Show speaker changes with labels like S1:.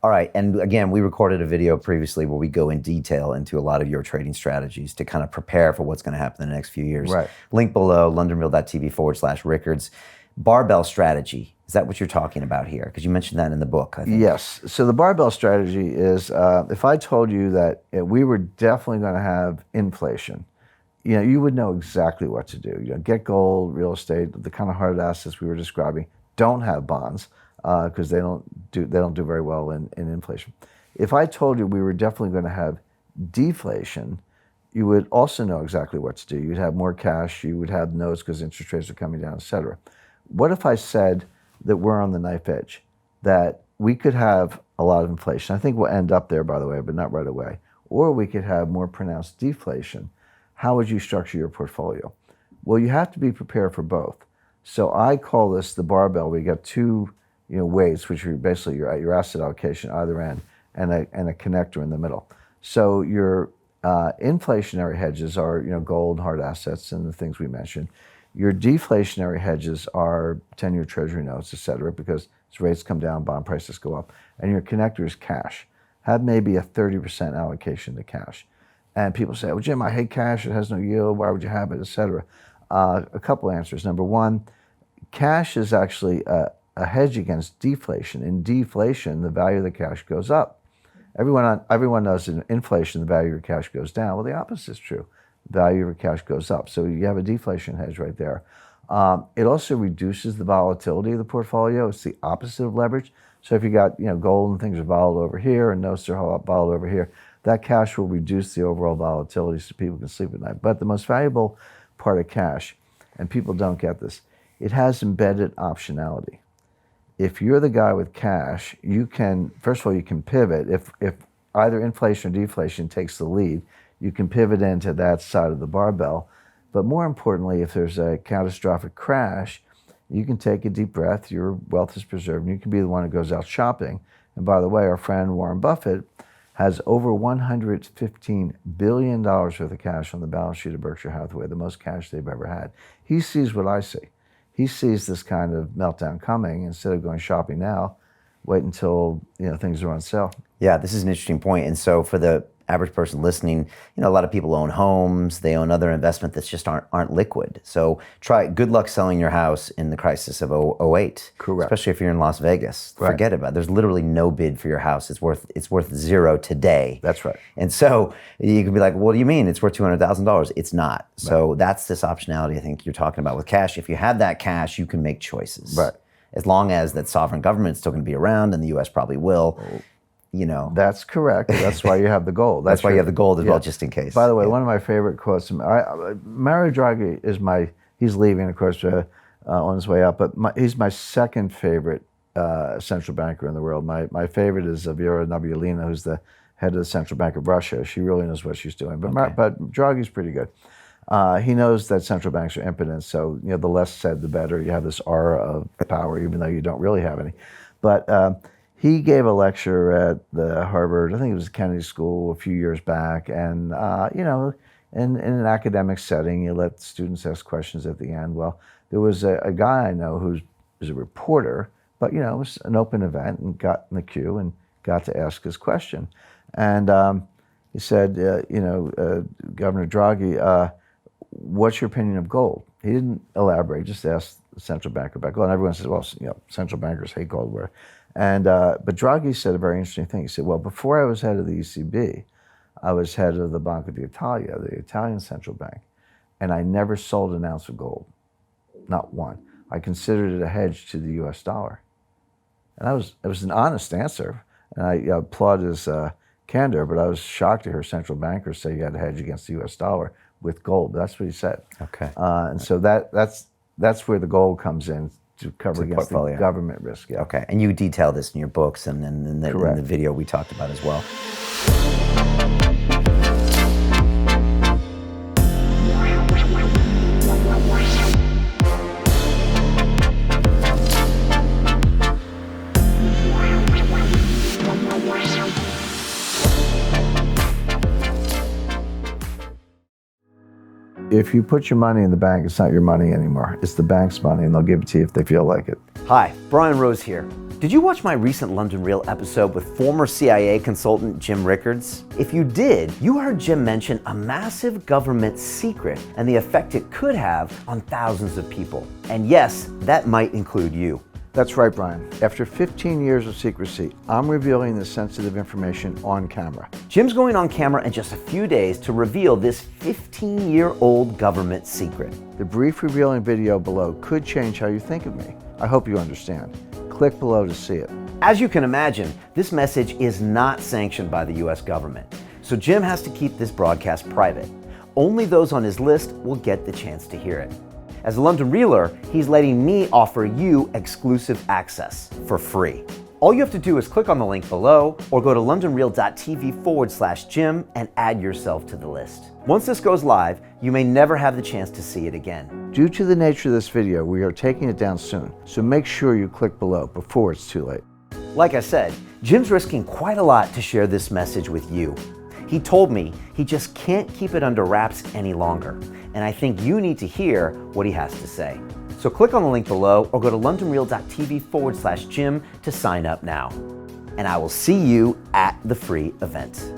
S1: All right, and again, we recorded a video previously where we go in detail into a lot of your trading strategies to kind of prepare for what's going to happen in the next few years.
S2: Right.
S1: Link below, londonreal.tv/Rickards. Barbell strategy, is that what you're talking about here? Because you mentioned that in the book, I think.
S2: Yes. So the barbell strategy is, if I told you that we were definitely going to have inflation, you would know exactly what to do. Get gold, real estate, the kind of hard assets we were describing. Don't have bonds because they don't do very well in inflation. If I told you we were definitely going to have deflation, you would also know exactly what to do. You'd have more cash, you would have notes because interest rates are coming down, et cetera. What if I said that we're on the knife edge, that we could have a lot of inflation? I think we'll end up there, by the way, but not right away. Or we could have more pronounced deflation. How would you structure your portfolio? Well, you have to be prepared for both. So I call this the barbell. We got two weights, which are basically your asset allocation either end, and a connector in the middle. So your inflationary hedges are gold, hard assets, and the things we mentioned. Your deflationary hedges are 10-year treasury notes, et cetera, because as rates come down, bond prices go up. And your connector is cash. Have maybe a 30% allocation to cash. And people say, well, Jim, I hate cash. It has no yield. Why would you have it, et cetera? A couple answers. Number one, cash is actually a hedge against deflation. In deflation, the value of the cash goes up. Everyone knows in inflation, the value of your cash goes down. Well, the opposite is true. The value of your cash goes up. So you have a deflation hedge right there. It also reduces the volatility of the portfolio. It's the opposite of leverage. So if you got gold and things are volatile over here and notes are volatile over here, that cash will reduce the overall volatility so people can sleep at night. But the most valuable part of cash, and people don't get this, it has embedded optionality. If you're the guy with cash, you can, first of all, you can pivot. If either inflation or deflation takes the lead, you can pivot into that side of the barbell. But more importantly, if there's a catastrophic crash, you can take a deep breath, your wealth is preserved, and you can be the one who goes out shopping. And by the way, our friend Warren Buffett has over $115 billion worth of cash on the balance sheet of Berkshire Hathaway, the most cash they've ever had. He sees what I see. He sees this kind of meltdown coming. Instead of going shopping now, wait until things are on sale.
S1: Yeah, this is an interesting point. And so for the average person listening, a lot of people own homes, they own other investments that just aren't liquid. So good luck selling your house in the crisis of 08.
S2: Correct.
S1: Especially if you're in Las Vegas.
S2: Right.
S1: Forget about it. There's literally no bid for your house. It's worth zero today.
S2: That's right.
S1: And so you can be like, what do you mean? It's worth $200,000. It's not. So that's this optionality I think you're talking about with cash. If you have that cash, you can make choices.
S2: Right.
S1: As long as that sovereign government is still going to be around, and the U.S. probably will.
S2: That's correct. That's why you have the gold.
S1: That's why you have the gold as well, just in case.
S2: By the way, one of my favorite quotes, Mario Draghi is he's leaving, of course, on his way out, but he's my second favorite central banker in the world. My favorite is Vera Nabiullina, who's the head of the Central Bank of Russia. She really knows what she's doing, but Draghi's pretty good. He knows that central banks are impotent, so the less said, the better. You have this aura of power, even though you don't really have any. But he gave a lecture at the Harvard, I think it was Kennedy School, a few years back, and in an academic setting, you let students ask questions at the end. Well, there was a guy I know who's a reporter, but it was an open event, and got in the queue and got to ask his question. And he said, Governor Draghi, what's your opinion of gold? He didn't elaborate, just asked the central banker about gold. And everyone says, well, central bankers hate gold. But Draghi said a very interesting thing. He said, well, before I was head of the ECB, I was head of the Banca d'Italia, the Italian central bank, and I never sold an ounce of gold, not one. I considered it a hedge to the U.S. dollar. And it was an honest answer, and I applaud his candor, but I was shocked to hear central bankers say you had a hedge against the U.S. dollar with gold. That's what he said.
S1: Okay.
S2: And so that's where the gold comes in, to cover against the government risk. Yeah.
S1: Okay, and you detail this in your books and in the video we talked about as well.
S2: If you put your money in the bank, it's not your money anymore. It's the bank's money, and they'll give it to you if they feel like it.
S1: Hi, Brian Rose here. Did you watch my recent London Real episode with former CIA consultant Jim Rickards? If you did, you heard Jim mention a massive government secret and the effect it could have on thousands of people. And yes, that might include you.
S2: That's right, Brian. After 15 years of secrecy, I'm revealing the sensitive information on camera.
S1: Jim's going on camera in just a few days to reveal this 15-year-old government secret.
S2: The brief revealing video below could change how you think of me. I hope you understand. Click below to see it.
S1: As you can imagine, this message is not sanctioned by the US government, so Jim has to keep this broadcast private. Only those on his list will get the chance to hear it. As a London Reeler, he's letting me offer you exclusive access for free. All you have to do is click on the link below or go to londonreal.tv/Jim and add yourself to the list. Once this goes live, you may never have the chance to see it again.
S2: Due to the nature of this video, we are taking it down soon, so make sure you click below before it's too late.
S1: Like I said, Jim's risking quite a lot to share this message with you. He told me he just can't keep it under wraps any longer, and I think you need to hear what he has to say. So click on the link below or go to londonreal.tv/Jim to sign up now. And I will see you at the free event.